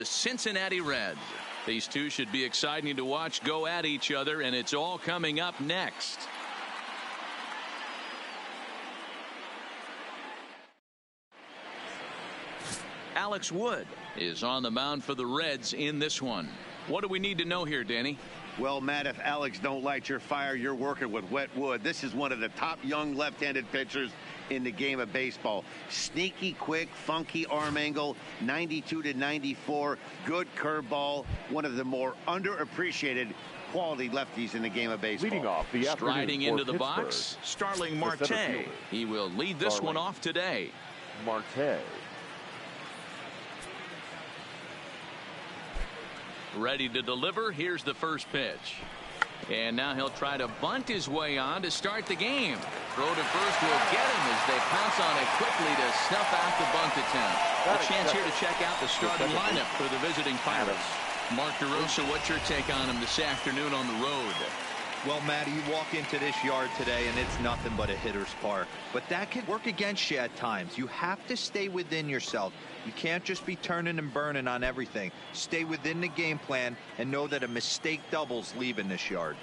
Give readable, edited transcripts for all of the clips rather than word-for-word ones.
The Cincinnati Reds. These two should be exciting to watch go at each other, and it's all coming up next. Alex Wood is on the mound for the Reds in this one. What do we need to know here, Danny? Well, Matt, if Alex don't light your fire, you're working with wet wood. This is one of the top young left-handed pitchers in the game of baseball. Sneaky, quick, funky arm angle, 92 to 94, good curveball. One of the more underappreciated quality lefties in the game of baseball. Leading off the striding into the box, Starling Marte. He will lead this one off today. Marte. Ready to deliver. Here's the first pitch. And now he'll try to bunt his way on to start the game. Throw to first will get him as they pounce on it quickly to snuff out the bunt attempt. A chance here to check out the starting lineup for the visiting Pirates. Mark DeRosa, what's your take on him this afternoon on the road? Well, Matty, you walk into this yard today and it's nothing but a hitter's park. But that can work against you at times. You have to stay within yourself. You can't just be turning and burning on everything. Stay within the game plan and know that a mistake doubles leaving this yard.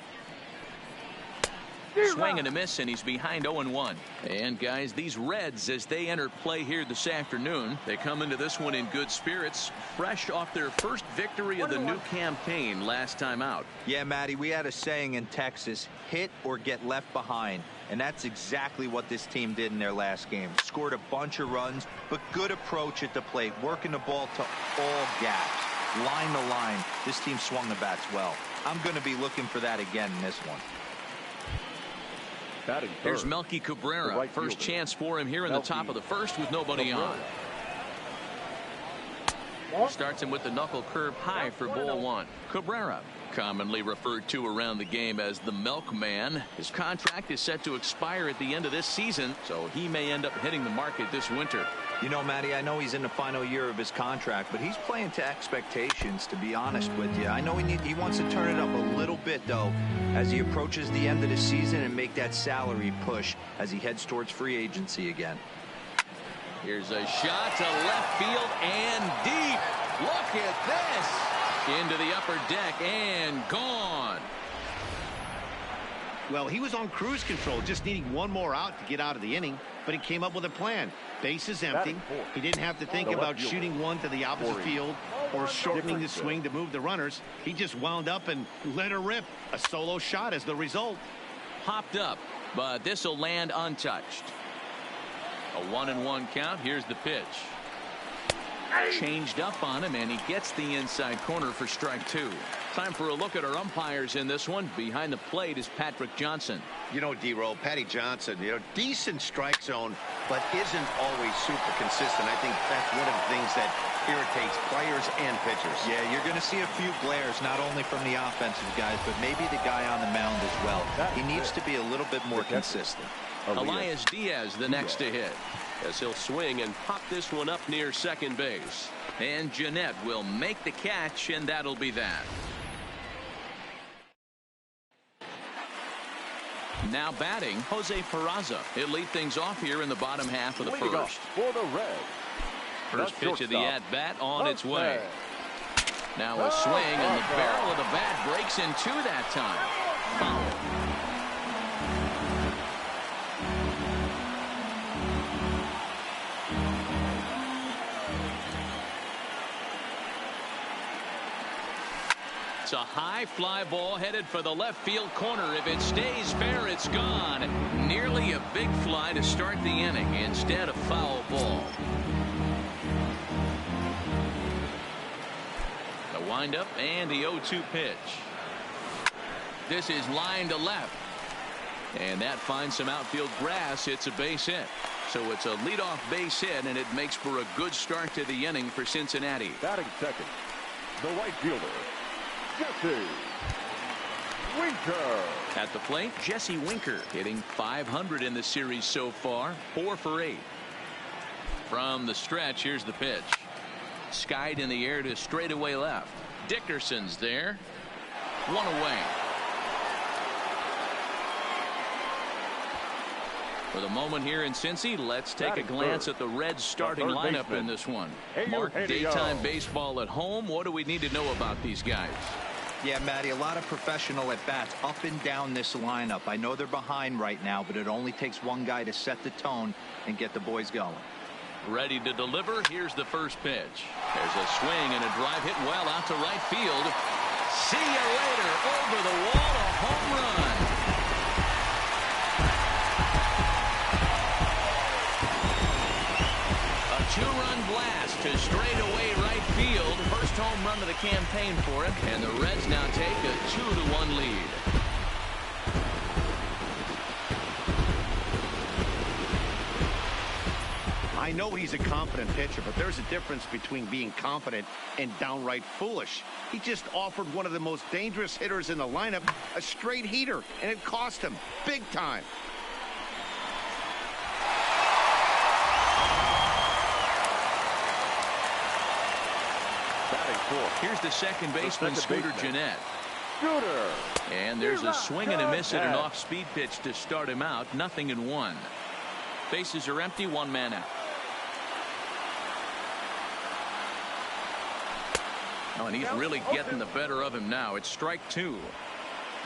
Swing and a miss, and he's behind 0-1. And guys, these Reds, as they enter play here this afternoon, they come into this one in good spirits, fresh off their first victory of the new campaign last time out. Yeah, Matty, we had a saying in Texas, hit or get left behind. And that's exactly what this team did in their last game. Scored a bunch of runs, but good approach at the plate, working the ball to all gaps. Line to line, this team swung the bats well. I'm going to be looking for that again in this one. Here's Melky Cabrera. First chance for him here in the top of the first with nobody on. Starts him with the knuckle curve high for ball one. Cabrera, commonly referred to around the game as the Milkman. His contract is set to expire at the end of this season, so he may end up hitting the market this winter. You know, Matty, I know he's in the final year of his contract, but he's playing to expectations, to be honest with you. I know he wants to turn it up a little bit, though, as he approaches the end of the season and make that salary push as he heads towards free agency again. Here's a shot to left field and deep. Look at this. Into the upper deck and gone. Well, he was on cruise control, just needing one more out to get out of the inning, but he came up with a plan. Base is empty. He didn't have to think about shooting one to the opposite field or shortening the swing to move the runners. He just wound up and let her rip. A solo shot as the result. Popped up, but this will land untouched. A 1-1 count. Here's the pitch. Changed up on him, and he gets the inside corner for strike two. Time for a look at our umpires in this one. Behind the plate is Patrick Johnson. You know, D-Roll, Patty Johnson, decent strike zone, but isn't always super consistent. I think that's one of the things that irritates players and pitchers. Yeah, you're going to see a few glares, not only from the offensive guys, but maybe the guy on the mound as well. He needs to be a little bit more consistent. Elias Diaz the next to hit, as he'll swing and pop this one up near second base. And Jeanette will make the catch, and that'll be that. Now batting, Jose Peraza. He'll lead things off here in the bottom half of the first. For the Reds. First pitch of the at-bat on its way. Now a swing, and the barrel of the bat breaks in two that time. Foul. It's a high fly ball headed for the left field corner. If it stays fair, it's gone. Nearly a big fly to start the inning. Instead, a foul ball. The windup and the 0-2 pitch. This is line to left. And that finds some outfield grass. It's a base hit. So it's a leadoff base hit, and it makes for a good start to the inning for Cincinnati. Batting second, the right fielder, Jesse Winker. At the plate, Jesse Winker hitting .500 in the series so far, 4 for 8. From the stretch, here's the pitch. Skied in the air to straightaway left. Dickerson's there. One away. For the moment here in Cincy, let's take a glance at the Reds starting lineup in this one. Mark, daytime baseball at home. What do we need to know about these guys? Yeah, Matty, a lot of professional at-bats up and down this lineup. I know they're behind right now, but it only takes one guy to set the tone and get the boys going. Ready to deliver. Here's the first pitch. There's a swing and a drive hit well out to right field. See you later. Over the wall, a home run. A two-run blast to straightaway right field. First home run of the campaign for him, and the Reds now take a 2-1 lead. I know he's a confident pitcher, but there's a difference between being confident and downright foolish. He just offered one of the most dangerous hitters in the lineup a straight heater, and it cost him big time. Here's the second baseman, Scooter Gennett. Scooter. And there's a swing and a miss at an off-speed pitch to start him out. 0-1. Bases are empty. One man out. Oh, and he's really getting the better of him now. It's strike two.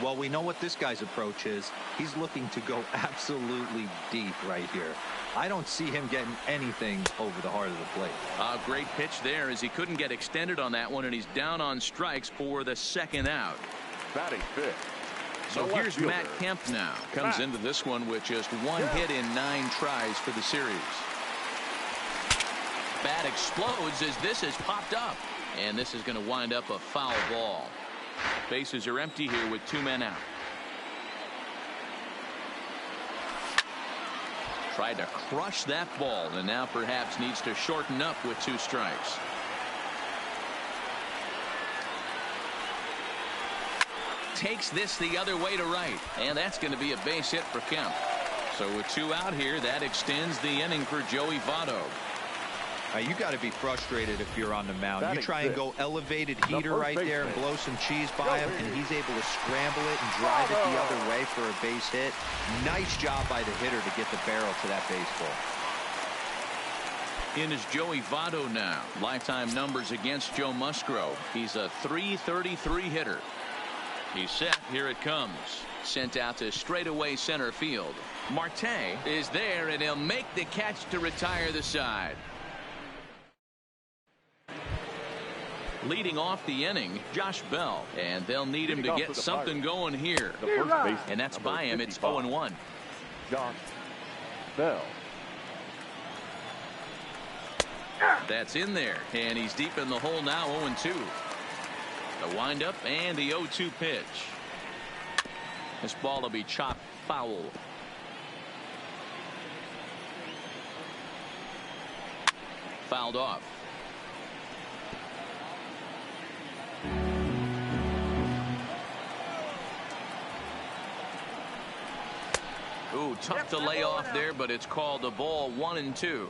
Well, we know what this guy's approach is. He's looking to go absolutely deep right here. I don't see him getting anything over the heart of the plate. A great pitch there as he couldn't get extended on that one, and he's down on strikes for the second out. Batting fifth. So here's Matt Kemp now. Comes into this one with just one hit in 9 tries for the series. Bat explodes as this has popped up. And this is going to wind up a foul ball. Bases are empty here with 2 men out. Tried to crush that ball, and now perhaps needs to shorten up with 2 strikes. Takes this the other way to right, and that's going to be a base hit for Kemp. So with 2 out here, that extends the inning for Joey Votto. You got to be frustrated if you're on the mound. You try and go elevated heater right there and blow some cheese by him, and he's able to scramble it and drive it the other way for a base hit. Nice job by the hitter to get the barrel to that baseball. In is Joey Votto now. Lifetime numbers against Joe Musgrove. He's a .333 hitter. He's set. Here it comes. Sent out to straightaway center field. Marte is there, and he'll make the catch to retire the side. Leading off the inning, Josh Bell, and they'll need him to get something going here. And that's by him. It's 0-1. Josh Bell. That's in there, and he's deep in the hole now. 0-2. The windup and the 0-2 pitch. This ball will be chopped foul. Fouled off. Ooh, tough to lay off there, but it's called a ball. 1-2.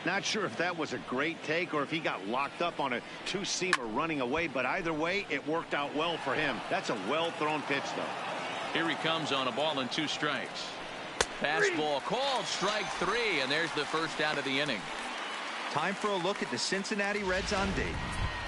Not sure if that was a great take or if he got locked up on a 2-seamer running away, but either way, it worked out well for him. That's a well-thrown pitch, though. Here he comes on a ball and 2 strikes. Fastball called strike 3, and there's the first out of the inning. Time for a look at the Cincinnati Reds on D.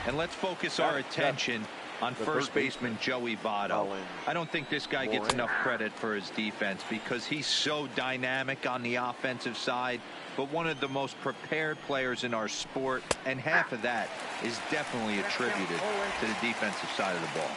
And let's focus our attention on first baseman Joey Votto. I don't think this guy gets enough credit for his defense because he's so dynamic on the offensive side, but one of the most prepared players in our sport, and half of that is definitely attributed to the defensive side of the ball.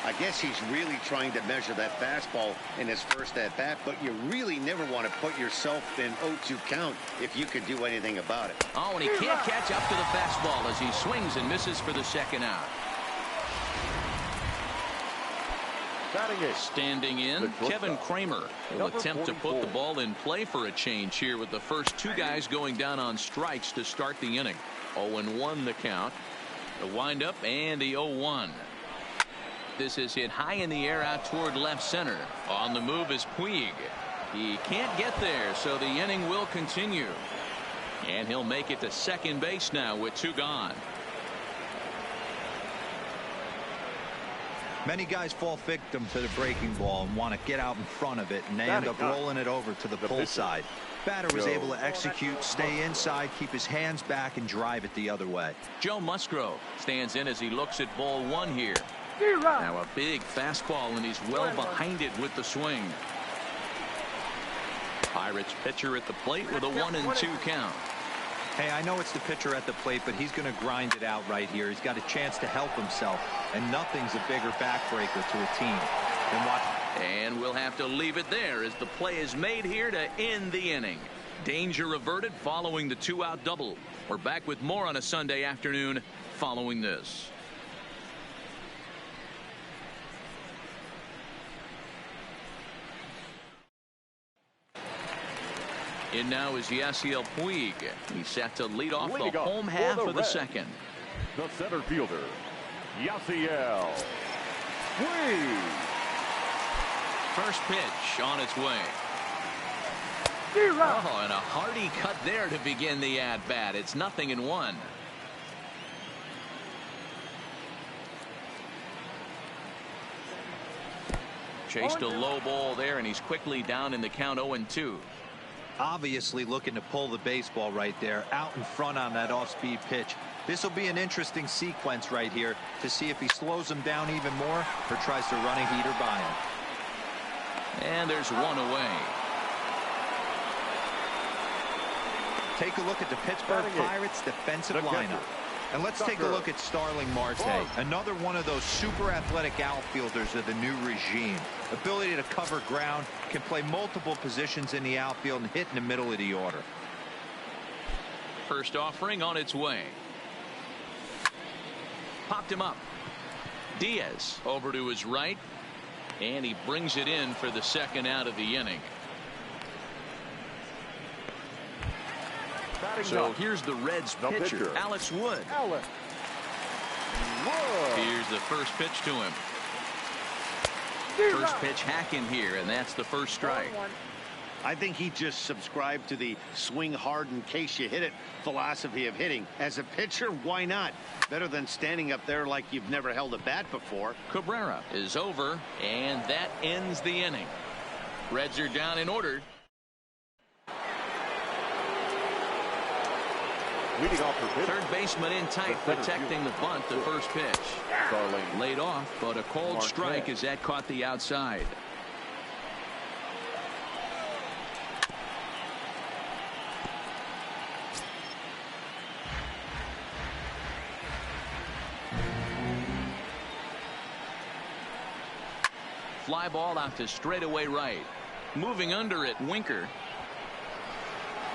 I guess he's really trying to measure that fastball in his first at-bat, but you really never want to put yourself in 0-2 count if you could do anything about it. Oh, and he can't catch up to the fastball as he swings and misses for the second out. Standing in, Kevin Kramer will attempt to put the ball in play for a change here with the first 2 guys going down on strikes to start the inning. 0-1 the count. The windup and the 0-1. This is hit high in the air out toward left center. On the move is Puig. He can't get there, so the inning will continue. And he'll make it to second base now with 2 gone. Many guys fall victim to the breaking ball and want to get out in front of it, and they end up rolling it over to the pull side. Batter was able to execute, stay inside, keep his hands back, and drive it the other way. Joe Musgrove stands in as he looks at ball one here. Now a big fastball, and he's well behind it with the swing. Pirates pitcher at the plate with a 1-2 count. Hey, I know it's the pitcher at the plate, but he's going to grind it out right here. He's got a chance to help himself, and nothing's a bigger backbreaker to a team than watch. And we'll have to leave it there as the play is made here to end the inning. Danger averted following the 2-out double. We're back with more on a Sunday afternoon following this. In now is Yasiel Puig. He's set to lead off the home half of the second. The center fielder, Yasiel Puig. First pitch on its way. Oh, and a hearty cut there to begin the at-bat. It's 0-1. Chased a low ball there, and he's quickly down in the count 0-2. Obviously looking to pull the baseball right there out in front on that off-speed pitch. This will be an interesting sequence right here to see if he slows him down even more or tries to run a heater by him. And there's one away. Take a look at the Pittsburgh Pirates defensive lineup. And let's take a look at Starling Marte, another one of those super athletic outfielders of the new regime. Ability to cover ground, can play multiple positions in the outfield and hit in the middle of the order. First offering on its way. Popped him up. Diaz over to his right, and he brings it in for the second out of the inning. So here's the Reds pitcher, Alex Wood. Here's the first pitch to him. First pitch hacking here, and that's the first strike. I think he just subscribed to the swing hard in case you hit it philosophy of hitting. As a pitcher, why not? Better than standing up there like you've never held a bat before. Cabrera is over, and that ends the inning. Reds are down in order. Third baseman in tight, protecting the bunt. The first pitch laid off, but a called strike as that caught the outside. Fly ball out to straightaway right. Moving under it, Winker.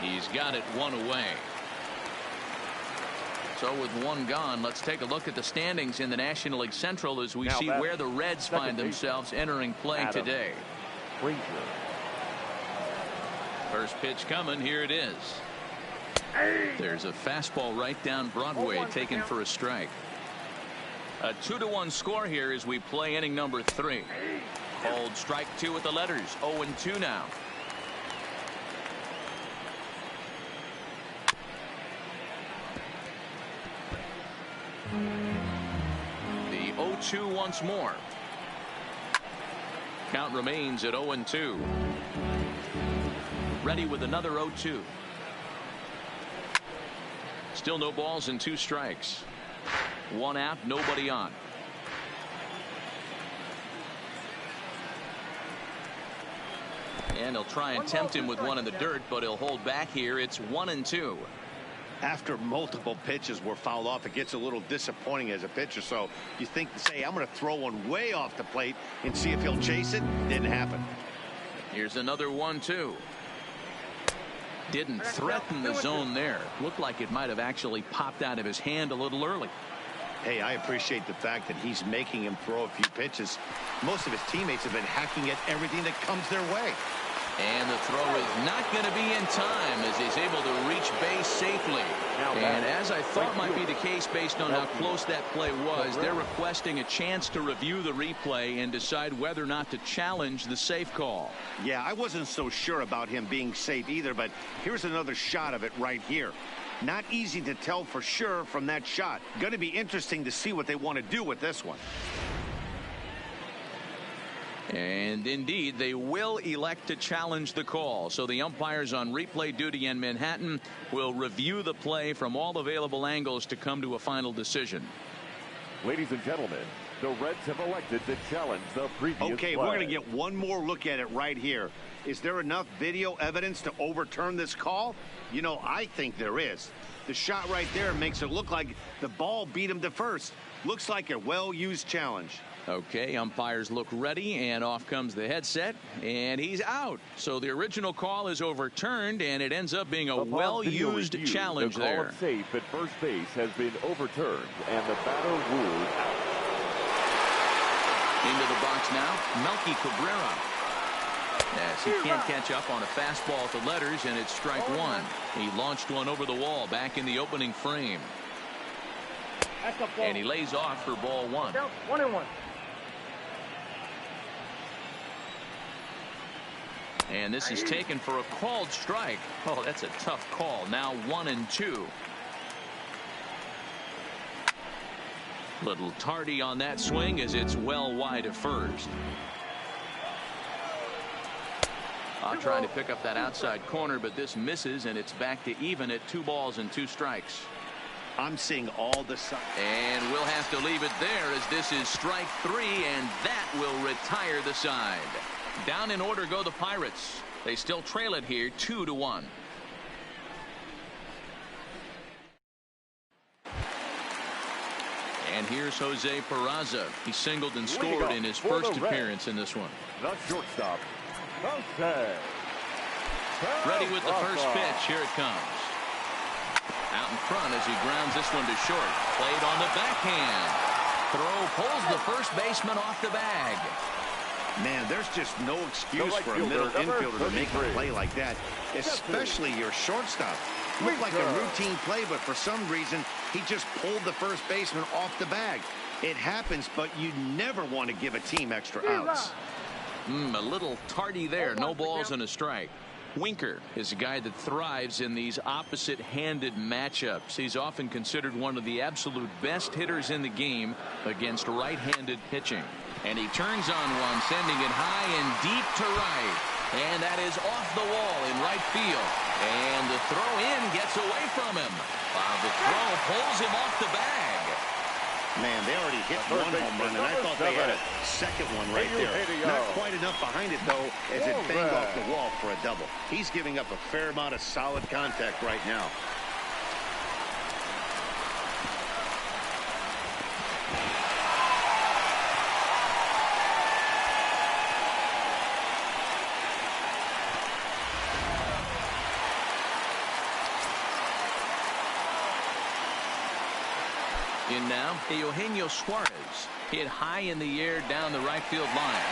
He's got it one away. So with one gone, let's take a look at the standings in the National League Central as we see where the Reds find themselves entering play today. First pitch coming. Here it is. There's a fastball right down Broadway, taken for a strike. A 2-1 score here as we play inning number 3. Hold strike 2 with the letters. 0-2 now. The 0-2 once more. Count remains at 0-2. Ready with another 0-2. Still no balls and 2 strikes. 1 out, nobody on. And he'll try and tempt him with one in the dirt, but he'll hold back here. It's 1-2. After multiple pitches were fouled off, it gets a little disappointing as a pitcher. So you think to say, I'm going to throw one way off the plate and see if he'll chase it. Didn't happen. Here's another 1-2. Didn't threaten the zone there. Looked like it might have actually popped out of his hand a little early. Hey, I appreciate the fact that he's making him throw a few pitches. Most of his teammates have been hacking at everything that comes their way. And the throw is not going to be in time as he's able to reach base safely. And as I thought might be the case based on how close that play was, they're requesting a chance to review the replay and decide whether or not to challenge the safe call. Yeah, I wasn't so sure about him being safe either, but here's another shot of it right here. Not easy to tell for sure from that shot. Going to be interesting to see what they want to do with this one. And indeed, they will elect to challenge the call. So the umpires on replay duty in Manhattan will review the play from all available angles to come to a final decision. Ladies and gentlemen, the Reds have elected to challenge the previous Okay, play. we're going to get one more look at it right here. Is there enough video evidence to overturn this call? You know, I think there is. The shot right there makes it look like the ball beat him to first. Looks like a well-used challenge. Okay, umpires look ready, and off comes the headset, and he's out. So the original call is overturned, and it ends up being a well-used challenge there. The call of safe at first base has been overturned, and the batter ruled out. Into the box now, Melky Cabrera. Yes, he can't catch up on a fastball at the letters, and it's strike one. He launched one over the wall back in the opening frame. And he lays off for ball one. 1-1. And this is taken for a called strike. Oh, that's a tough call. Now 1-2. Little tardy on that swing as it's well wide of first. I'll try to pick up that outside corner, but this misses, and it's back to even at 2 balls and 2 strikes. I'm seeing all the signs. And we'll have to leave it there as this is strike 3, and that will retire the side. Down in order go the Pirates. They still trail it here 2-1. And here's Jose Peraza. He singled and scored in his first appearance in this one. The shortstop, Jose. Ready with the first pitch. Here it comes. Out in front as he grounds this one to short. Played on the backhand. Throw pulls the first baseman off the bag. Man, there's just no excuse for a middle infielder to make a play like that, especially your shortstop. Looked like a routine play, but for some reason, he just pulled the first baseman off the bag. It happens, but you never want to give a team extra outs. A little tardy there. No balls and a strike. Winker is a guy that thrives in these opposite-handed matchups. He's often considered one of the absolute best hitters in the game against right-handed pitching. And he turns on one, sending it high and deep to right. And that is off the wall in right field. And the throw in gets away from him. While the throw pulls him off the bag. Man, they already hit one home run, and I thought they had a second one right there. Not quite enough behind it, though, as it banged off the wall for a double. He's giving up a fair amount of solid contact right now. In now, Eugenio Suarez hit high in the air down the right field line.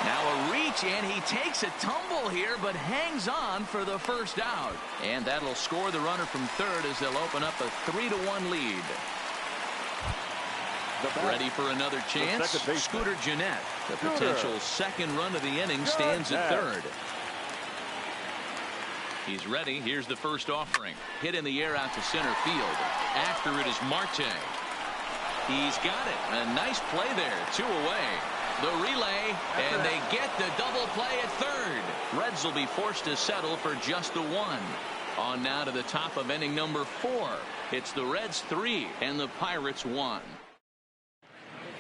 Now a reach, and he takes a tumble here, but hangs on for the first out. And that'll score the runner from third as they'll open up a 3-1 lead. Ready for another chance? Scooter Gennett, the potential second run of the inning, stands at third. He's ready. Here's the first offering. Hit in the air out to center field. After it is Marte. He's got it. A nice play there. 2 away. The relay, and they get the double play at third. Reds will be forced to settle for just the 1. On now to the top of inning number 4. It's the Reds 3 and the Pirates 1.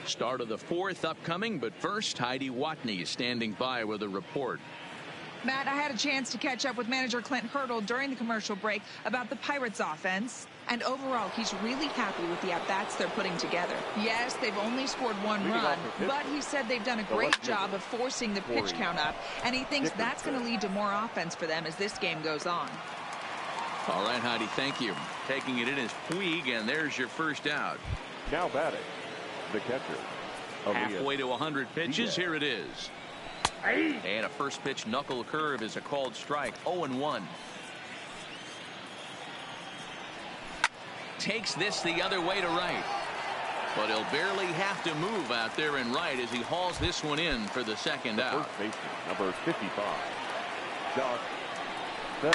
Start of the 4th upcoming, but first, Heidi Watney standing by with a report. Matt, I had a chance to catch up with manager Clint Hurdle during the commercial break about the Pirates offense. And overall, he's really happy with the at-bats they're putting together. Yes, they've only scored 1 run, but he said they've done a great job of forcing the pitch count up, and he thinks that's going to lead to more offense for them as this game goes on. All right, Heidi, thank you. Taking it in is Puig, and there's your first out. Now batting, the catcher. Halfway to 100 pitches, here it is. And a first pitch knuckle curve is a called strike. 0-1. Takes this the other way to right. But he'll barely have to move out there in right as he hauls this one in for the second out. First baseman, number 55, Josh Bell.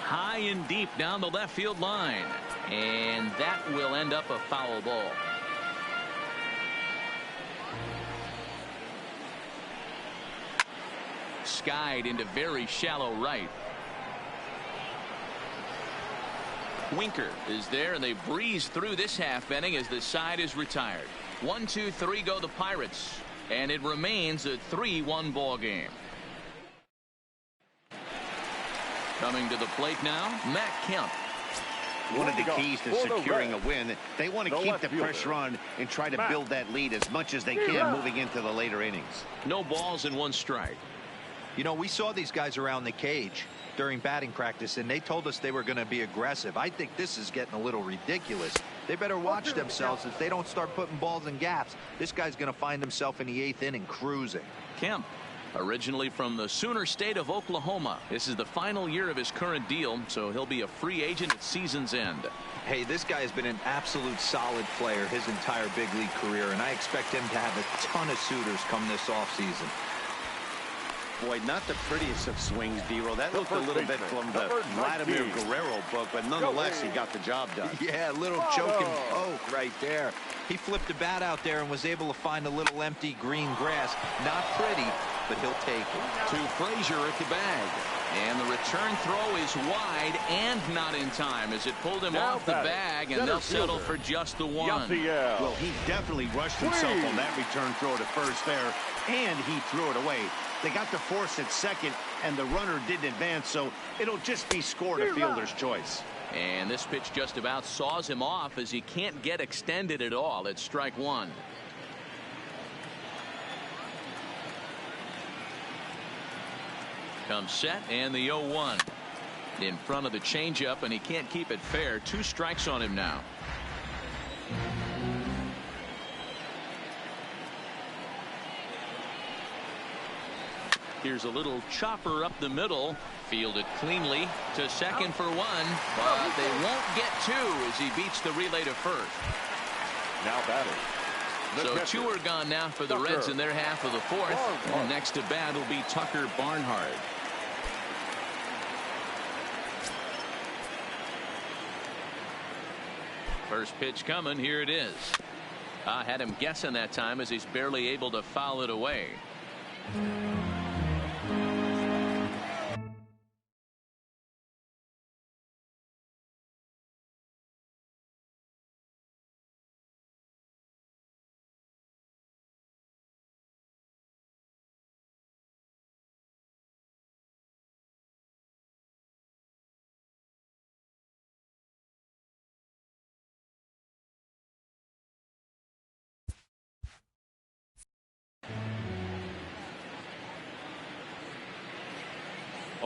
High and deep down the left field line. And that will end up a foul ball. skied into very shallow right. Winker is there, and they breeze through this half inning as the side is retired. 1, 2, 3 go the Pirates, and it remains a 3-1 ball game. Coming to the plate now, Matt Kemp. One of the keys to securing a win, they want to keep the pressure on and try to build that lead as much as they can moving into the later innings. No balls and 1 strike. You know, we saw these guys around the cage during batting practice, and they told us they were going to be aggressive. I think this is getting a little ridiculous. They better watch themselves if they don't start putting balls in gaps. This guy's going to find himself in the 8th inning cruising. Kemp, originally from the Sooner State of Oklahoma. This is the final year of his current deal, so he'll be a free agent at season's end. Hey, this guy has been an absolute solid player his entire big league career, and I expect him to have a ton of suitors come this offseason. Boy, not the prettiest of swings, D-Roll. That looked a little bit from the Vladimir Guerrero book, but nonetheless, he got the job done. Yeah, a little choking poke right there. He flipped the bat out there and was able to find a little empty green grass. Not pretty, but he'll take it. To Frazier at the bag. And the return throw is wide and not in time as it pulled him off the bag, and they'll settle for just the 1. Well, he definitely rushed himself on that return throw to first there, and he threw it away. They got the force at second, and the runner didn't advance, so it'll just be scored a fielder's choice. And this pitch just about saws him off as he can't get extended at all. It's strike 1. Comes set, and the 0-1 in front of the changeup, and he can't keep it fair. 2 strikes on him now. Here's a little chopper up the middle, fielded cleanly to second for 1, but they won't get 2 as he beats the relay to first. Now batting. So 2 are gone now for the Reds in their half of the 4th. And next to bat will be Tucker Barnhart. First pitch coming. Here it is. I had him guessing that time as he's barely able to foul it away.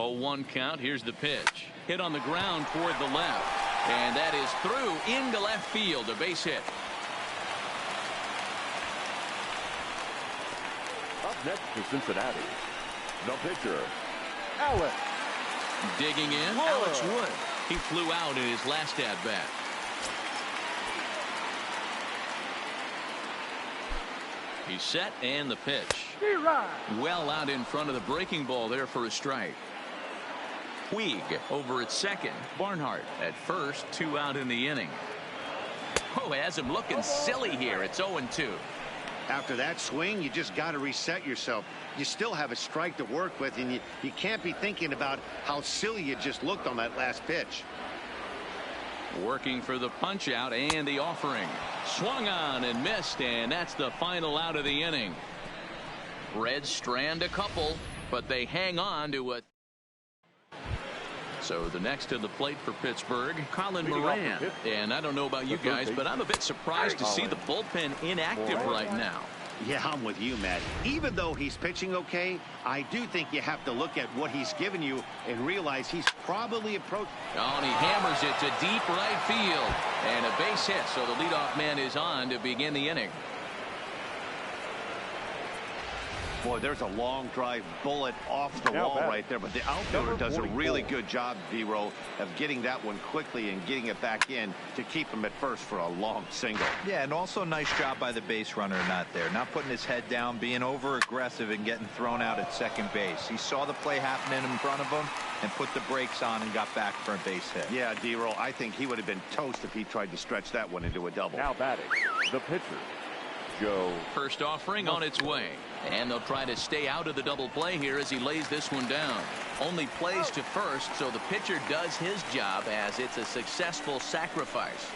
Oh, 1 count. Here's the pitch. Hit on the ground toward the left. And that is through into left field. A base hit. Up next to Cincinnati, the pitcher, Alex. Digging in, Alex Wood. He flew out in his last at-bat. He's set, and the pitch. Well out in front of the breaking ball there for a strike. Puig over at second. Barnhart at first. 2 out in the inning. Oh, has him looking silly here. It's 0-2. After that swing, you just got to reset yourself. You still have a strike to work with, and you can't be thinking about how silly you just looked on that last pitch. Working for the punch out and the offering. Swung on and missed, and that's the final out of the inning. Reds strand a couple, but they hang on to it. So the next to the plate for Pittsburgh, Colin Moran. And I don't know about you guys, but I'm a bit surprised to see the bullpen inactive right now. Yeah, I'm with you, Matt. Even though he's pitching okay, I do think you have to look at what he's given you and realize he's probably approached. Oh, and he hammers it to deep right field. And a base hit, so the leadoff man is on to begin the inning. Boy, there's a long drive bullet off the wall right there, but the outfielder does a really good job, D-Roll, of getting that one quickly and getting it back in to keep him at first for a long single. Yeah, and also nice job by the base runner not there. Not putting his head down, being over-aggressive and getting thrown out at second base. He saw the play happening in front of him and put the brakes on and got back for a base hit. Yeah, D-Roll, I think he would have been toast if he tried to stretch that one into a double. Now batting, the pitcher, Joe. First offering on its way. And they'll try to stay out of the double play here as he lays this one down. Only plays to first, so the pitcher does his job as it's a successful sacrifice.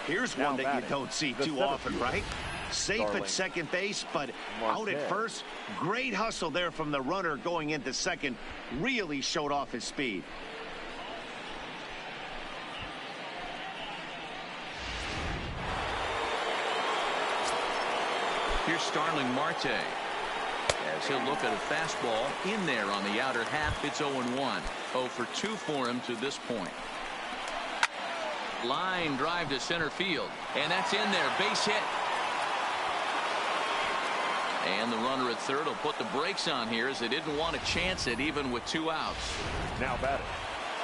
Here's Now one that you batting, don't see the too center often, fielder, right? Safe Starling at second base, but out at Marte. first. Great hustle there from the runner going into second. Really showed off his speed. Here's Starling Marte. As he'll look at a fastball in there on the outer half. It's 0-1. 0 for 2 for him to this point. Line drive to center field. And that's in there. Base hit. And the runner at third will put the brakes on here as they didn't want to chance it even with 2 outs. Now batting.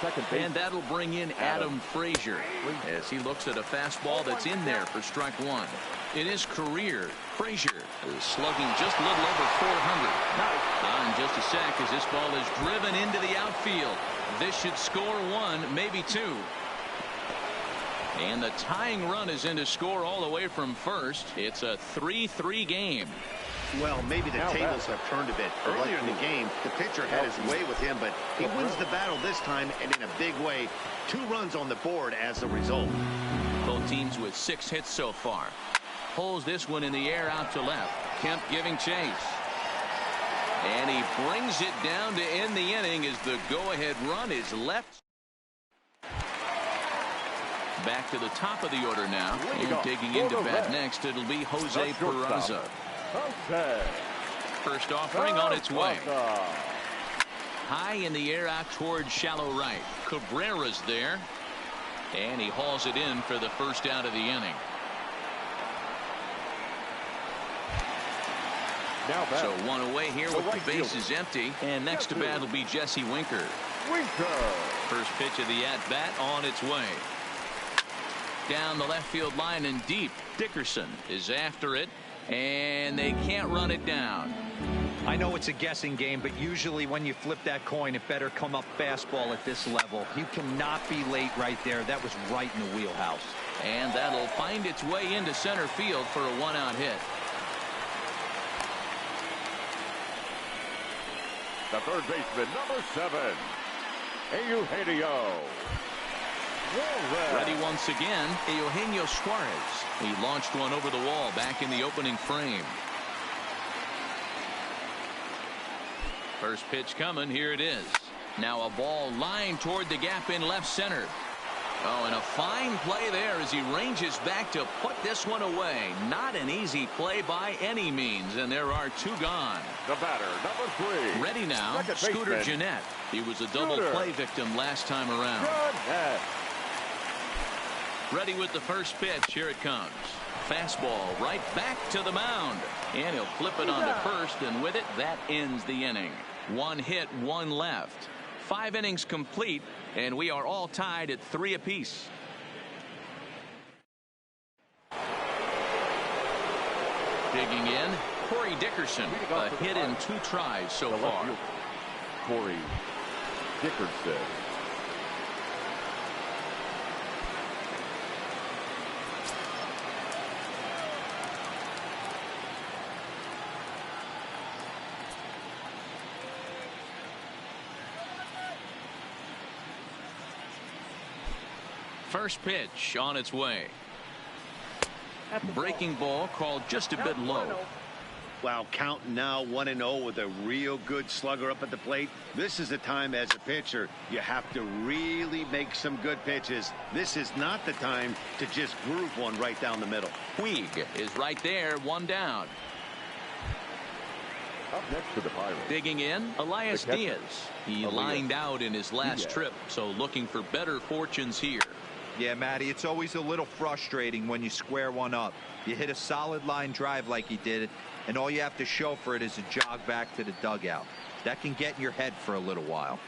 Second base. And that'll bring in Adam Frazier as he looks at a fastball that's in there for strike 1. In his career, Frazier is slugging just a little over 400. In just a sec as this ball is driven into the outfield. This should score 1, maybe 2. And the tying run is in to score all the way from first. It's a 3-3 game. Well, maybe the tables have turned a bit. Earlier in the game, the pitcher had his way with him, but he wins the battle this time, and in a big way. 2 runs on the board as a result. Both teams with 6 hits so far. Pulls this one in the air out to left. Kemp giving chase. And he brings it down to end the inning as the go-ahead run is left. Back to the top of the order now. And digging into bat next, it'll be Jose Peraza. First offering on its way. High in the air out towards shallow right. Cabrera's there. And he hauls it in for the first out of the inning. So 1 away here with the bases empty. And next to bat will be Jesse Winker. First pitch of the at-bat on its way. Down the left field line and deep. Dickerson is after it. And they can't run it down. I know it's a guessing game, but usually when you flip that coin, it better come up fastball at this level. You cannot be late right there. That was right in the wheelhouse. And that'll find its way into center field for a 1-out hit. The third baseman, number 7, Eugenio. Ready once again, Eugenio Suarez. He launched one over the wall back in the opening frame. First pitch coming. Here it is. Now a ball lined toward the gap in left center. Oh, and a fine play there as he ranges back to put this one away. Not an easy play by any means, and there are 2 gone. The batter, number 3. Ready now, Scooter Gennett. He was a double play victim last time around. Ready with the first pitch. Here it comes. Fastball right back to the mound. And he'll flip it onto first, and with it, that ends the inning. 1 hit, 1 left. 5 innings complete, and we are all tied at 3 apiece. Digging in, Corey Dickerson. A hit in 2 tries so far. Corey Dickerson. First pitch on its way. Breaking ball called just a bit low. Wow, counting now 1-0 with a real good slugger up at the plate. This is the time as a pitcher you have to really make some good pitches. This is not the time to just groove one right down the middle. Puig is right there, 1 down. Up next to the Pirates. Digging in, Elias Diaz. He lined out in his last trip, so looking for better fortunes here. Yeah, Matty, it's always a little frustrating when you square one up. You hit a solid line drive like he did, and all you have to show for it is a jog back to the dugout. That can get in your head for a little while.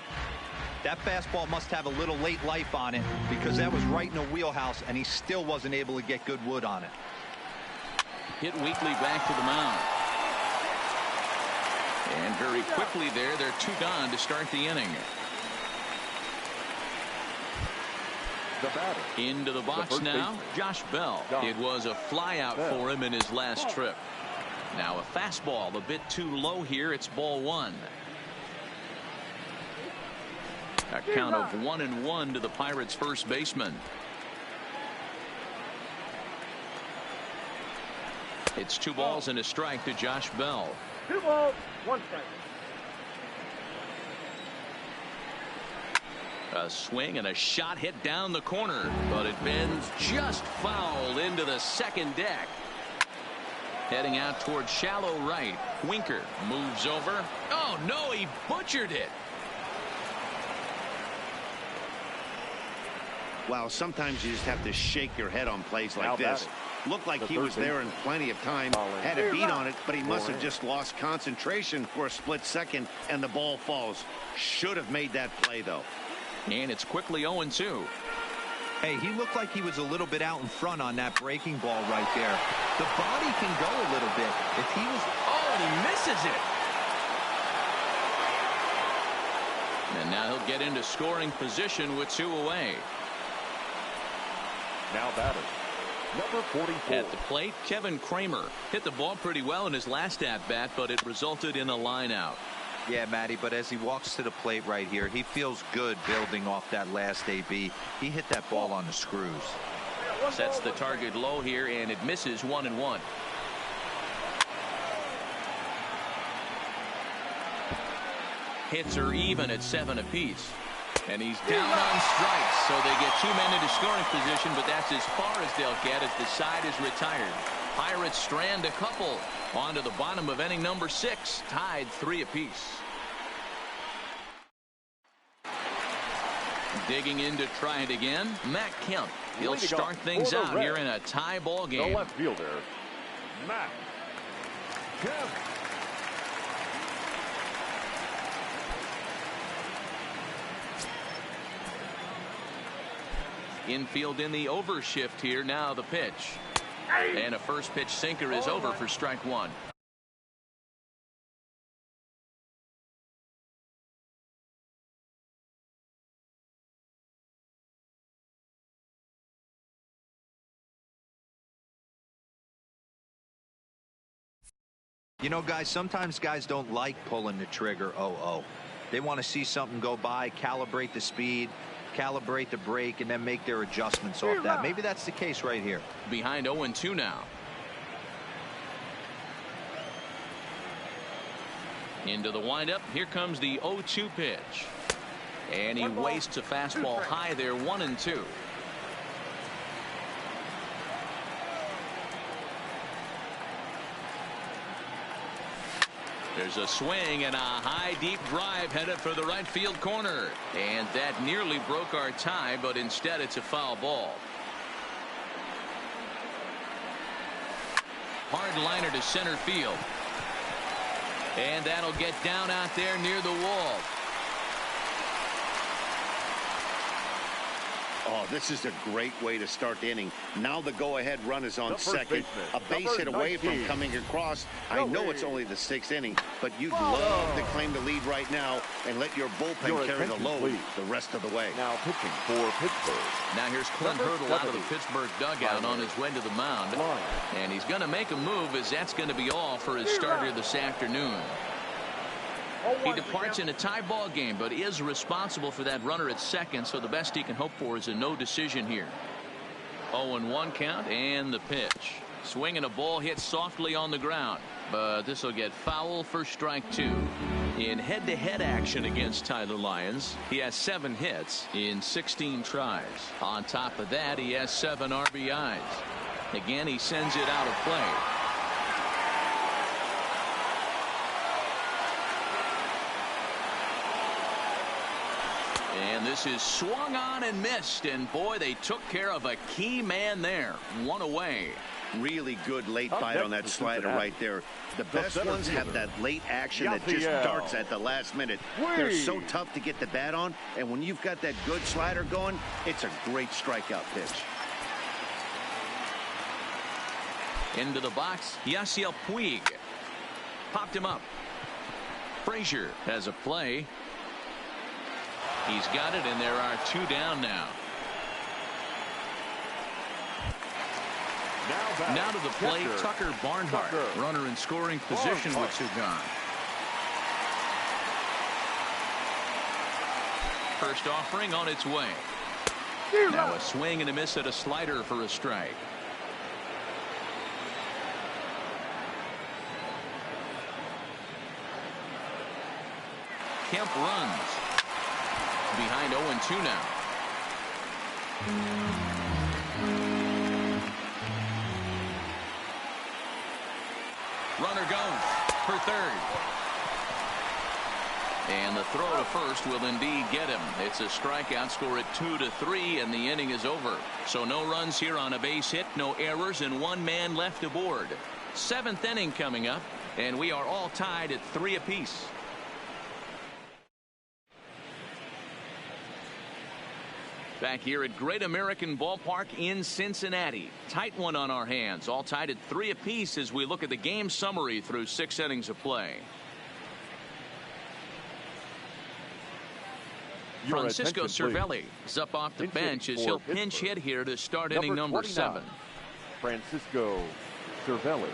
That fastball must have a little late life on it because that was right in the wheelhouse, and he still wasn't able to get good wood on it. Hit weakly back to the mound. And very quickly there, they're 2 gone to start the inning. the batter. Into the box now, Josh Bell. It was a fly out for him in his last trip. Now a fastball a bit too low here. It's ball one. A count of 1-1 to the Pirates first baseman. It's 2 balls and a strike to Josh Bell. 2 balls, 1 strike. A swing and a shot hit down the corner, but it bends just foul into the second deck. Heading out towards shallow right. Winker moves over. Oh no, he butchered it. Wow, sometimes you just have to shake your head on plays like this. Looked like he was there in plenty of time, had a beat on it, but he must have just lost concentration for a split second, and the ball falls. Should have made that play, though. And it's quickly 0-2. Hey, he looked like he was a little bit out in front on that breaking ball right there. The body can go a little bit. If he was... Oh, and he misses it. And now he'll get into scoring position with 2 away. Now batter, number 44. At the plate, Kevin Kramer hit the ball pretty well in his last at-bat, but it resulted in a line out. Yeah, Matty, but as he walks to the plate right here, he feels good building off that last AB. He hit that ball on the screws. Sets the target low here, and it misses 1-1. Hits are even at 7 apiece. And he's down on strikes, so they get 2 men into scoring position, but that's as far as they'll get as the side is retired. Pirates strand a couple onto the bottom of inning number 6, tied 3 apiece. Digging in to try it again, Matt Kemp. He'll start things out here in a tie ball game. The left fielder, Matt Kemp. Infield in the overshift here. Now the pitch. And a first pitch sinker is over for strike 1. You know, guys, sometimes guys don't like pulling the trigger 0-0. They want to see something go by, calibrate the speed, calibrate the brake, and then make their adjustments off that. Maybe that's the case right here. Behind 0-2 now. Into the windup. Here comes the 0-2 pitch. And he wastes a fastball high there, 1-2. There's a swing and a high deep drive headed for the right field corner. And that nearly broke our tie, but instead it's a foul ball. Hard liner to center field. And that'll get down out there near the wall. Oh, this is a great way to start the inning. Now the go-ahead run is on second. A base hit away from coming across. I know it's only the 6th inning, but you'd love to claim the lead right now and let your bullpen carry the load the rest of the way. Now pitching for Pittsburgh. Now here's Clint Hurdle out of the Pittsburgh dugout on his way to the mound. And he's going to make a move, as that's going to be all for his starter this afternoon. He departs in a tie ball game, but is responsible for that runner at second, so the best he can hope for is a no decision here. 0-1 count, and the pitch. Swinging a ball hit softly on the ground, but this will get foul for strike 2. In head-to-head action against Tyler Lyons, he has 7 hits in 16 tries. On top of that, he has 7 RBIs. Again, he sends it out of play. And this is swung on and missed, and boy, they took care of a key man there. 1 away. Really good late bite on that slider right there. The best ones have that late action that just darts at the last minute. They're so tough to get the bat on, and when you've got that good slider going, it's a great strikeout pitch. Into the box, Yasiel Puig. Popped him up. Frazier has a play. He's got it, and there are 2 down now. Now to the plate, Tucker Barnhart. Runner in scoring position with 2 gone. First offering on its way. Now a swing and a miss at a slider for a strike. Kemp runs. Behind 0-2 now. Runner goes for third. And the throw to first will indeed get him. It's a strikeout, score at 2-3, and the inning is over. So no runs here on a base hit, no errors, and 1 man left aboard. 7th inning coming up, and we are all tied at 3 apiece. Back here at Great American Ballpark in Cincinnati. Tight one on our hands. All tied at 3 apiece as we look at the game summary through 6 innings of play. Francisco Cervelli is up off the bench as he'll pinch hit here to start inning number 7. Francisco Cervelli.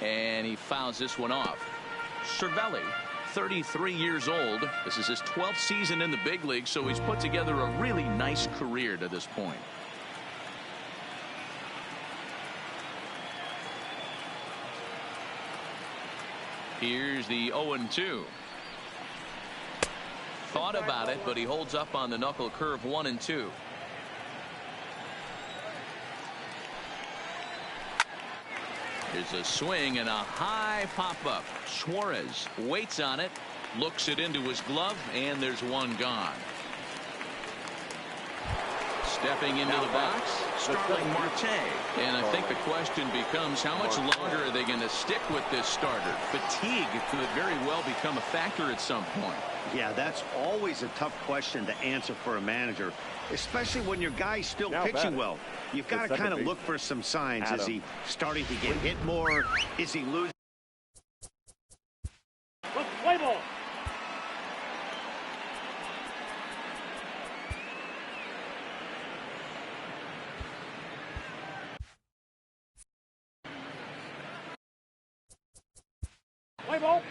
And he fouls this one off. Cervelli, 33 years old. This is his 12th season in the big league, so he's put together a really nice career to this point. Here's the 0-2. Thought about it, but he holds up on the knuckle curve. 1-2. There's a swing and a high pop-up. Suarez waits on it, looks it into his glove, and there's 1 gone. Stepping into the box, Starling Marte. And I think the question becomes, how much longer are they going to stick with this starter? Fatigue could very well become a factor at some point. Yeah, that's always a tough question to answer for a manager, especially when your guy's still pitching well. You've got to kind of look for some signs. Is he starting to get hit more? Is he losing? Play ball. Play ball.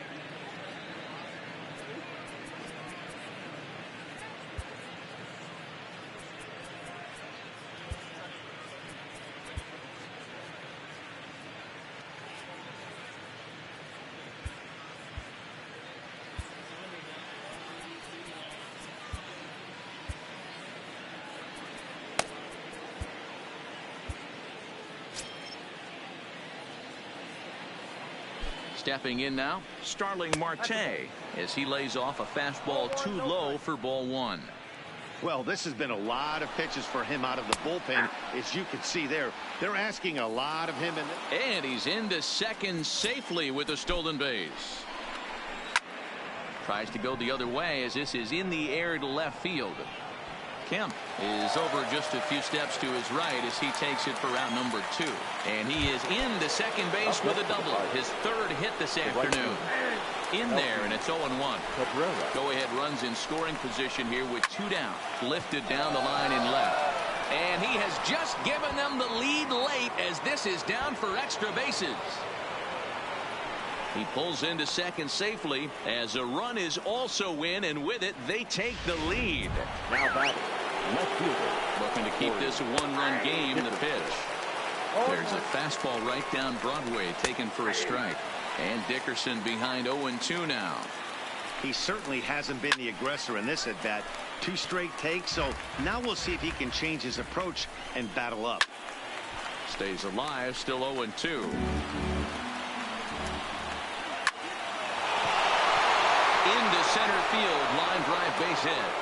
Stepping in now, Starling Marte, as he lays off a fastball too low for ball 1. Well, this has been a lot of pitches for him out of the bullpen. As you can see there, they're asking a lot of him. And he's into second safely with a stolen base. Tries to go the other way as this is in the air to left field. Kemp is over just a few steps to his right as he takes it for out number 2. And he is into second base with a double. His 3rd hit this afternoon. In there, and it's 0-1. Go-ahead runs in scoring position here with 2 down. Lifted down the line in left. And he has just given them the lead late as this is down for extra bases. He pulls into second safely as a run is also in, and with it, they take the lead. Now batting, left fielder. Looking to keep this a 1-run game. The pitch. There's a fastball right down Broadway, taken for a strike. And Dickerson behind 0-2 now. He certainly hasn't been the aggressor in this at bat. 2 straight takes, so now we'll see if he can change his approach and battle up. Stays alive, still 0-2. Into center field, line drive base hit.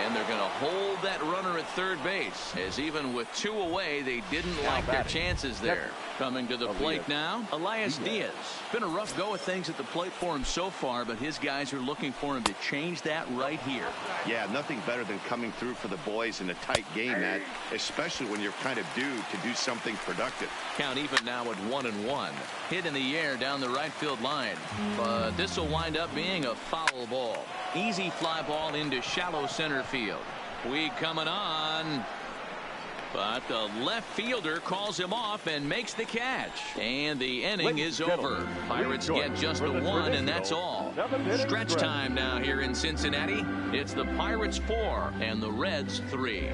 And they're going to hold that runner at third base, as even with 2 away, they didn't like their chances there. Coming to the plate now, Elias Diaz. Been a rough go of things at the plate for him so far, but his guys are looking for him to change that right here. Yeah, nothing better than coming through for the boys in a tight game, Matt, especially when you're kind of due to do something productive. Count even now at 1-1. Hit in the air down the right field line, but this will wind up being a foul ball. Easy fly ball into shallow center field. Puig coming on, but the left fielder calls him off and makes the catch, and the inning is over. Pirates get just the 1, and that's all. Stretch time now here in Cincinnati. It's the Pirates 4 and the Reds 3.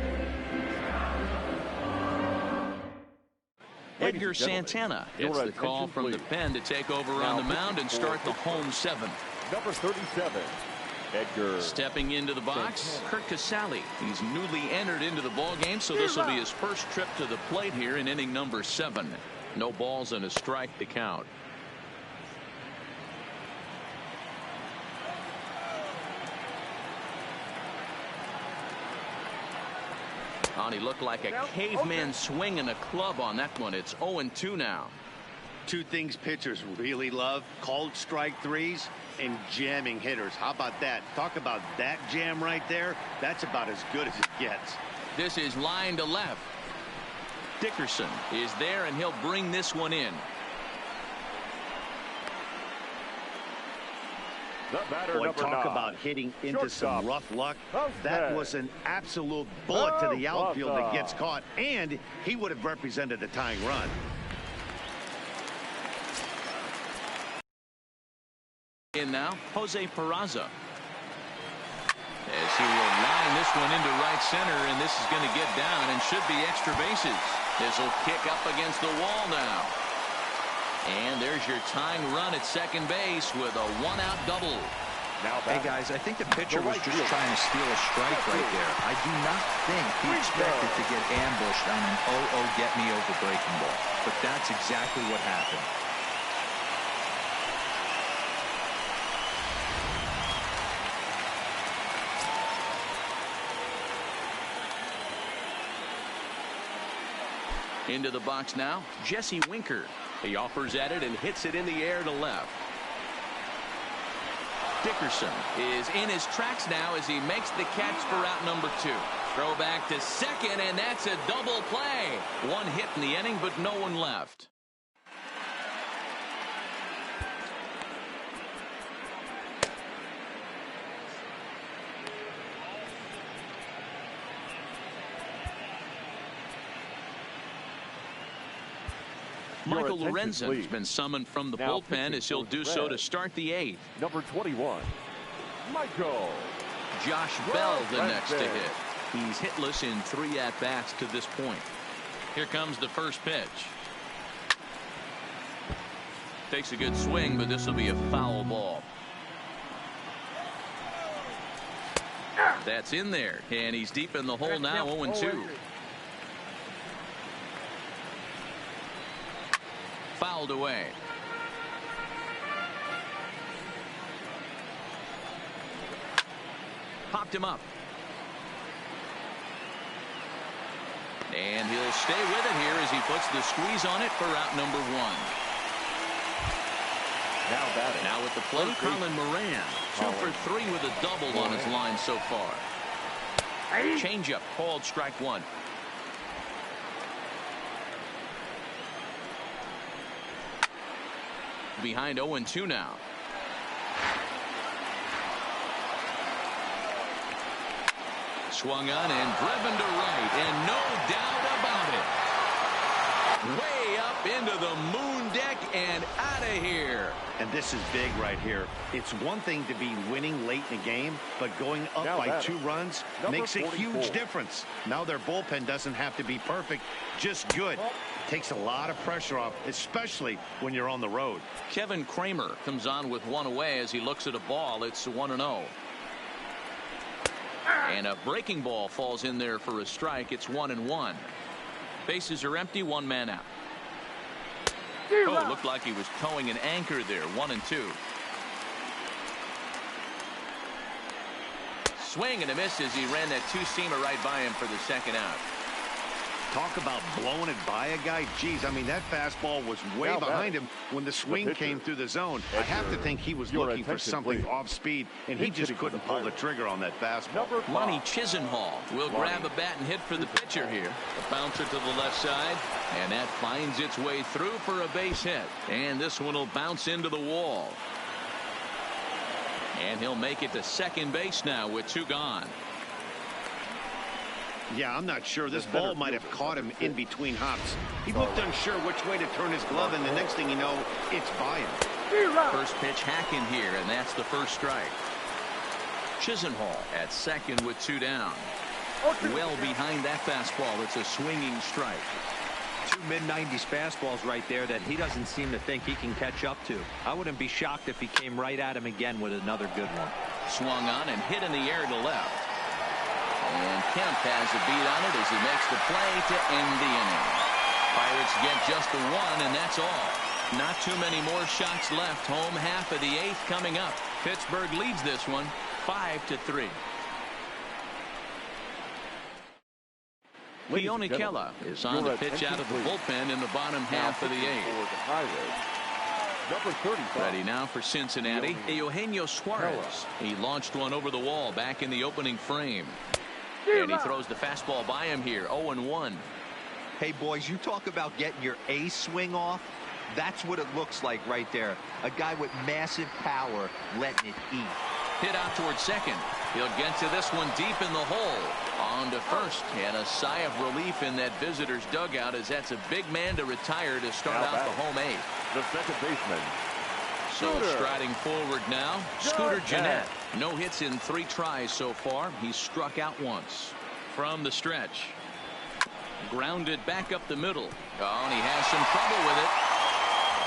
Edgar Santana gets the call from the pen to take over on the mound and start the home 7th. Number 37, Edgar. Stepping into the box, Curt Casali. He's newly entered into the ball game, so this will be his first trip to the plate here in inning number 7. No balls and a strike to count. He looked like a caveman swinging a club on that one. It's 0-2 now. 2 things pitchers really love: called strike threes and jamming hitters. How about that? Talk about that jam right there. That's about as good as it gets. This is line to left. Dickerson is there, and he'll bring this one in. Boy, talk about hitting into some rough luck. That was an absolute bullet to the outfield that gets caught, and he would have represented a tying run. In now, Jose Peraza. As he will line this one into right center, and this is going to get down and should be extra bases. This will kick up against the wall now. And there's your tying run at second base with a 1-out double. Hey, guys, I think the pitcher was just trying to steal a strike right there. I do not think he expected to get ambushed on an 0-0 get-me-over breaking ball. But that's exactly what happened. Into the box now, Jesse Winker. He offers at it and hits it in the air to left. Dickerson is in his tracks now as he makes the catch for out number 2. Throw back to second, and that's a double play. 1 hit in the inning, but no one left. Michael Lorenzen has been summoned from the bullpen as he'll do so to start the 8th. Number 21, Michael. Josh Bell the next to hit. He's hitless in 3 at-bats to this point. Here comes the first pitch. Takes a good swing, but this will be a foul ball. That's in there, and he's deep in the hole now, 0-2. Fouled away. Popped him up. And he'll stay with it here as he puts the squeeze on it for out number 1. Now with the plate, Colin Moran. 2 for 3 with a double on his line so far. Changeup called strike 1. Behind 0-2 now. Swung on and driven to right, and no doubt about it. Way up into the moon deck and out of here. And this is big right here. It's one thing to be winning late in the game, but going up by 2 runs makes a huge difference. Now their bullpen doesn't have to be perfect, just good. Takes a lot of pressure off, especially when you're on the road. Kevin Kramer comes on with 1 away as he looks at a ball. It's 1-0. And a breaking ball falls in there for a strike. It's 1-1. Bases are empty, 1 man out. Oh, it looked like he was towing an anchor there. 1-2. swing and a miss as he ran that two-seamer right by him for the second out. Talk about blowing it by a guy. Geez, I mean, that fastball was way behind him when the swing came through the zone. I have to think he was looking for something off speed, and he just couldn't pull the trigger on that fastball. Lonnie Chisenhall will grab a bat and hit for the pitcher here. A bouncer to the left side, and that finds its way through for a base hit. And this one will bounce into the wall. And he'll make it to second base now with 2 gone. Yeah, I'm not sure. This ball might have caught him in between hops. He looked unsure which way to turn his glove, and the next thing you know, it's by him. First pitch hacking here, and that's the first strike. Chisenhall at second with 2 down. Well behind that fastball. It's a swinging strike. 2 mid-90s fastballs right there that he doesn't seem to think he can catch up to. I wouldn't be shocked if he came right at him again with another good one. Swung on and hit in the air to left. And Kemp has a beat on it as he makes the play to end the inning. Pirates get just the 1, and that's all. Not too many more shots left. Home half of the 8th coming up. Pittsburgh leads this one 5-3. Keone Kela is on the pitch out of the bullpen in the bottom half of the 8th. Number 35. Ready now for Cincinnati. Eugenio Suarez. He launched one over the wall back in the opening frame. And he throws the fastball by him here. 0-1. Hey, boys, you talk about getting your A swing off. That's what it looks like right there. A guy with massive power letting it eat. Hit out towards second. He'll get to this one deep in the hole. On to first. And a sigh of relief in that visitor's dugout as that's a big man to retire to start out the home 8th. The second baseman. So striding forward now, Scooter Gennett. No hits in 3 tries so far. He's struck out once. From the stretch. Grounded back up the middle. Oh, and he has some trouble with it.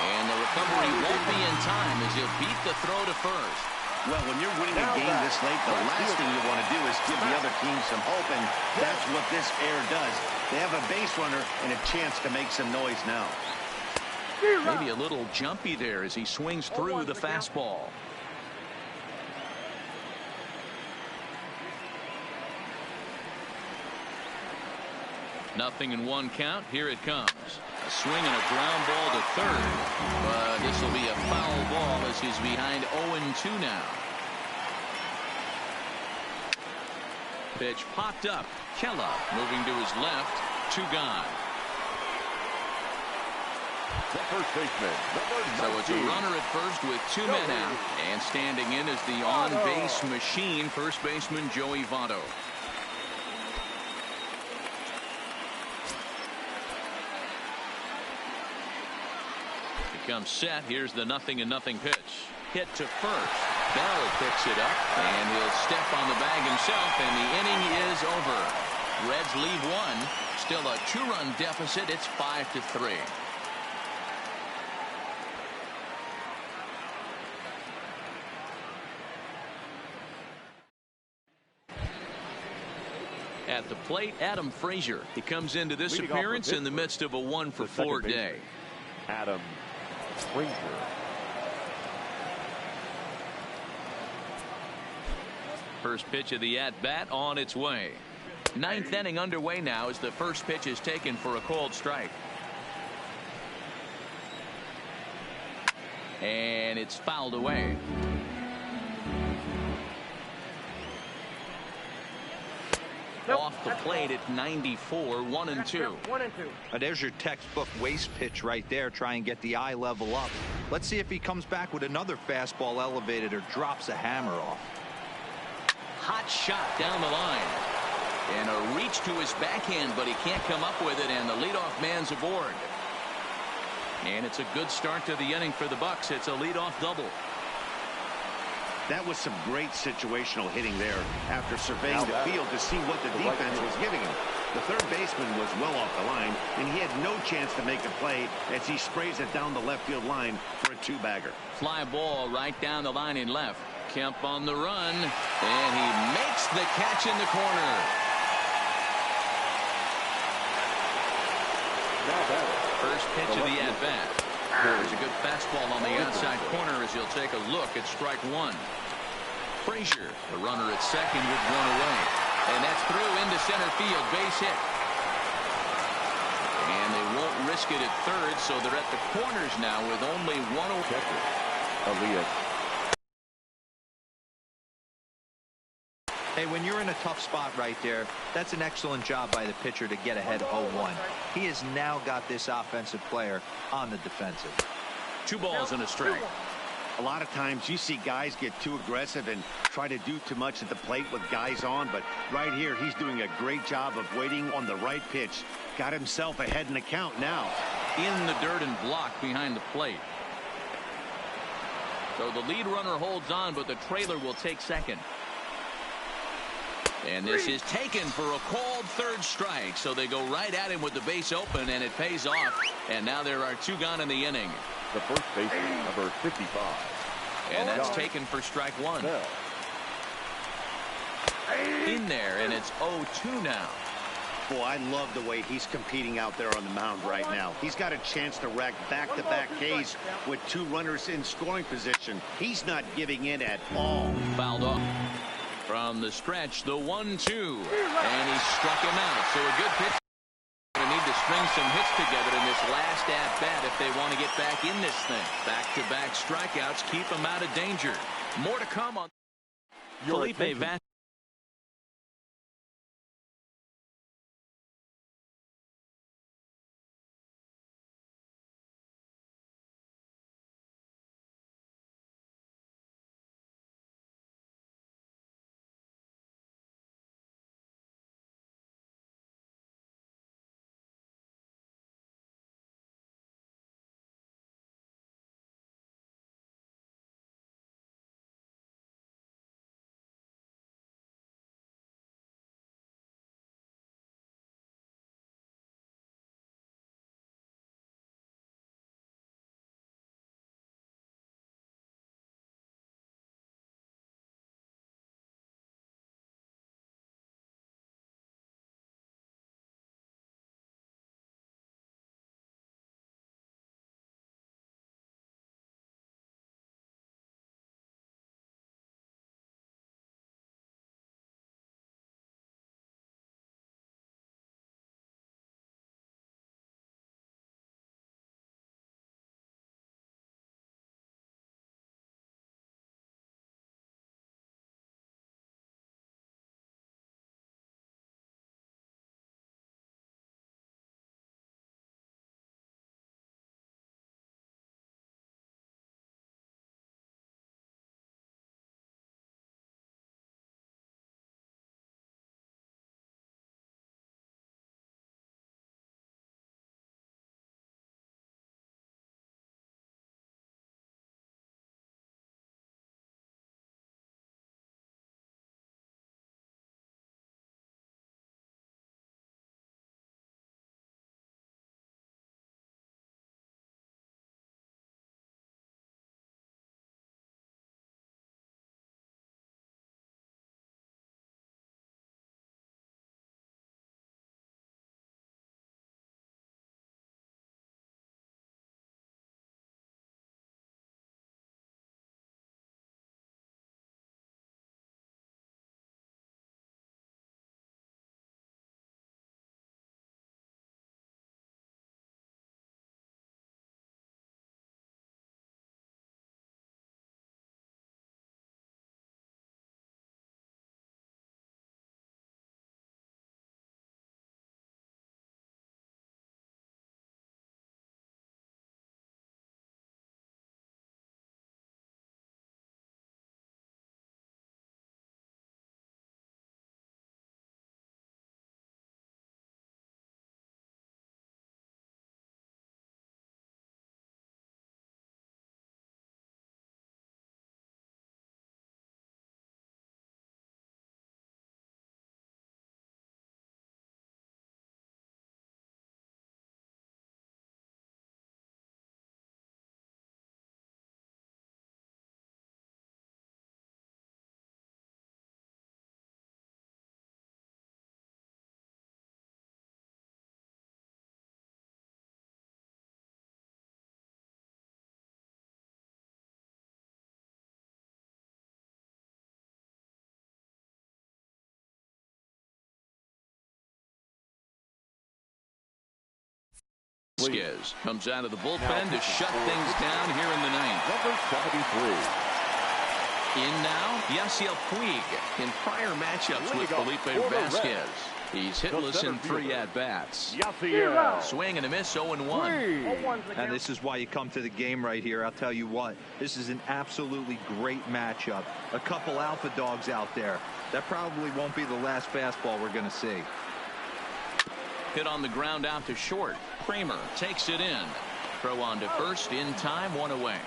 And the recovery won't be in time as he'll beat the throw to first. Well, when you're winning a game this late, the last thing you want to do is give the other team some hope, and that's what this air does. They have a base runner and a chance to make some noise now. Maybe a little jumpy there as he swings through the fastball. Nothing in 1 count. Here it comes. A swing and a ground ball to third. But this will be a foul ball as he's behind 0-2 now. Pitch popped up. Kela moving to his left. 2 gone. The first baseman, So it's a runner at first with 2 men out. And standing in is the on-base machine, first baseman Joey Votto. Comes set. Here's the 0-0 pitch. Hit to first. Bell picks it up, and he'll step on the bag himself, and the inning is over. Reds lead 1. Still a 2-run deficit. It's 5-3. At the plate, Adam Frazier. He comes into this appearance in the midst of a 1-for-4 day. Adam Frazier. First pitch of the at-bat on its way. 9th inning underway now as the first pitch is taken for a called strike. And it's fouled away. Off the plate at 94, 1-2. There's your textbook waste pitch right there. Try and get the eye level up. Let's see if he comes back with another fastball elevated or drops a hammer off. Hot shot down the line. And a reach to his backhand, but he can't come up with it, and the leadoff man's aboard. And it's a good start to the inning for the Bucks. It's a leadoff double. That was some great situational hitting there after surveying the field to see what the defense was giving him. The third baseman was well off the line, and he had no chance to make a play as he sprays it down the left field line for a 2-bagger. Fly ball right down the line in left. Kemp on the run, and he makes the catch in the corner. First pitch of the at-bat. There's a good fastball on the outside corner as he'll take a look at strike 1. Frazier, the runner at second, with one away. And that's through into center field. Base hit. And they won't risk it at third, so they're at the corners now with only one away. Elias. Hey, when you're in a tough spot right there, that's an excellent job by the pitcher to get ahead 0-1. He has now got this offensive player on the defensive. 2 balls and a strike. A lot of times you see guys get too aggressive and try to do too much at the plate with guys on, but right here he's doing a great job of waiting on the right pitch. Got himself ahead in the count now. In the dirt and blocked behind the plate. So the lead runner holds on, but the trailer will take second. And this is taken for a called third strike. So they go right at him with the base open, and it pays off. And now there are 2 gone in the inning. The first baseman, number 55. And that's taken for strike 1. In there, and it's 0-2 now. Boy, I love the way he's competing out there on the mound right now. He's got a chance to rack back-to-back Ks with 2 runners in scoring position. He's not giving in at all. Fouled off. From the stretch, the 1-2. And he struck him out. So a good pitch. They need to string some hits together in this last at-bat if they want to get back in this thing. Back-to-back strikeouts keep them out of danger. More to come on Felipe Vasquez. Vasquez comes out of the bullpen to shut things down here in the ninth. Number 73. In now, Yasiel Puig. In prior matchups with Felipe Vasquez, he's hitless in 3 at-bats. Yasiel. Swing and a miss, 0-1. And this is why you come to the game right here. I'll tell you what, this is an absolutely great matchup. A couple alpha dogs out there. That probably won't be the last fastball we're going to see. Hit on the ground out to short. Kramer takes it in. Throw on to first in time, 1 away.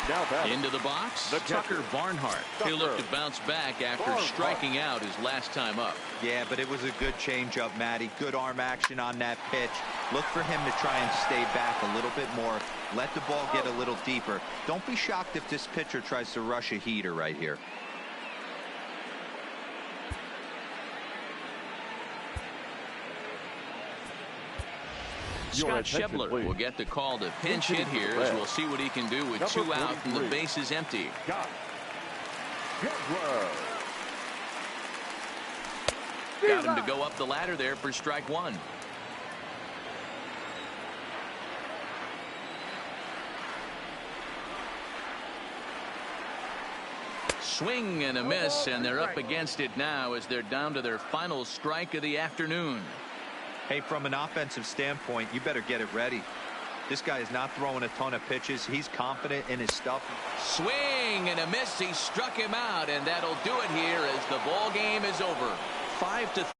Now back. Into the box, The Tucker Barnhart. He'll look to bounce back after striking out his last time up. Yeah, but it was a good changeup, Matty. Good arm action on that pitch. Look for him to try and stay back a little bit more. Let the ball get a little deeper. Don't be shocked if this pitcher tries to rush a heater right here. Your Scott attention, Schebler please. will get the call to pinch hit here as we'll see what he can do with Number 2 out and the 43. bases empty. Scott Schebler. Got him to go up the ladder there for strike 1. Swing and a miss, and they're up against it now as they're down to their final strike of the afternoon. Hey, from an offensive standpoint, you better get it ready. This guy is not throwing a ton of pitches. He's confident in his stuff. Swing and a miss. He struck him out, and that'll do it here as the ball game is over. 5-3.